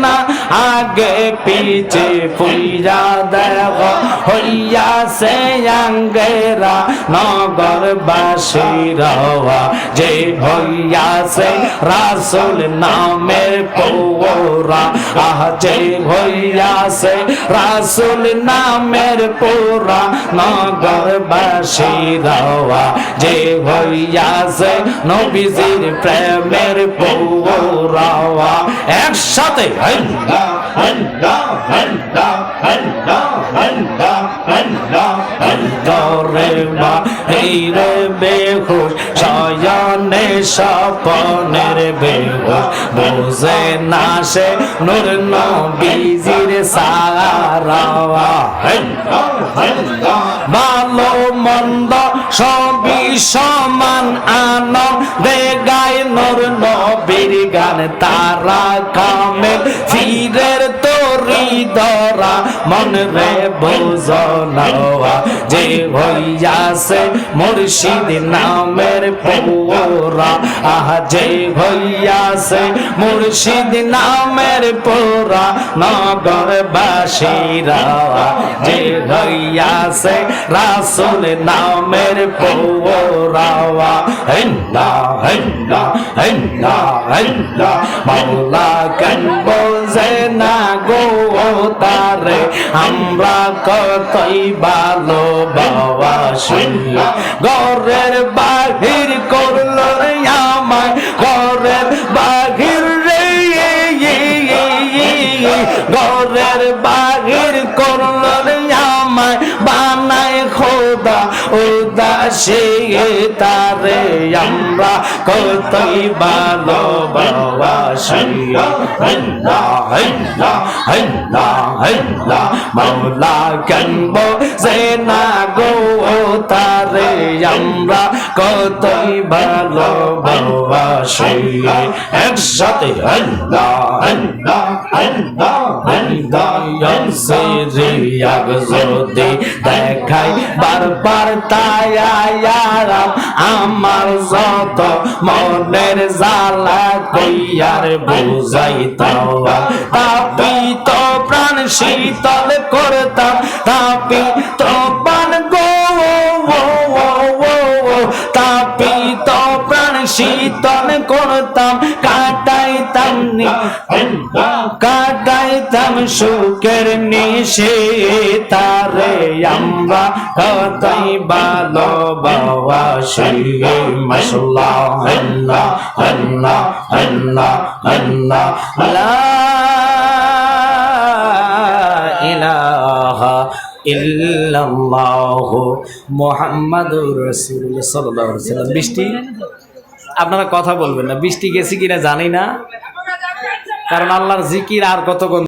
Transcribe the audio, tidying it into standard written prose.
না আগে পিছে পুইরা দেহ হইয়াছে আঙ্গেরা নগরবাসীরা যে হইয়াছে রাসূল নামের পোরা যে হইয়াছে রাসূল নামের পোরা নগরবাসীরা যে হইয়াছে নবীজির প্রেমের পোরা একসাথে আল্লাহ আল্লাহ আল্লাহ আল্লাহ আল্লাহ আল্লাহ আল্লাহ রে মা রে বেহুশ শয়নে স্বপনের বেহুশ বুঝে না সে নূর নবীজির সারা ভালো মন্দ সবই সমান আনন্দে গায় নূর নবীর গান তারা কামে ফিরের তরি ধরা মন রে বোঝনা যে হইয়াছে মুর্শিদ নামের পোরা যে হইয়াছে মুর্শিদ নামের পোরা নগরবাসীরা যে হইয়াছে রাসূল নামের পোরা হিন্দা হিন্দা হিন্দা হিন্দা মাওলা কেন বোঝে না গো তারে আমরা কতই ভালোবাসি ঘরের বাহির করলো রে আমায় ঘরের বাহির রে ঘরের বাহির করলো রে আমায় বানায় খোদা উদাসী তারে আমরা কতই ভালোবাসি আল্লাহ আল্লাহ আল্লাহ আল্লাহ মাওলা কেন বোঝে না গো তারে আমরা কতই ভালোবাসি একসাথে আল্লাহ আল্লাহ আল্লাহ আল্লাহ সিরিয়াগ যদি দেখাই বারবার তায়ারাম আমার যত মনের জ্বালা কইয়ার বুঝাইতাম তাপিত প্রাণ শীতল করতাম তাপিত প্রাণ গো তাপিত প্রাণ শীতল করতাম কাটাইতাম কাটাইতাম সুখের নিশে তারে আমরা কতই ভালোবাসি মাশাআল্লাহ আল্লাহ আল্লাহ আল্লাহ আল্লাহ লা ইলাহা ইল্লাল্লাহু মুহাম্মাদুর রাসূলুল্লাহ সাল্লাল্লাহু আলাইহি ওয়াসাল্লাম। বৃষ্টি আপনারা কথা বলবেন না, বৃষ্টি গেছে কিনা জানি না, কারণ আল্লাহর জিকির আর কতক্ষণ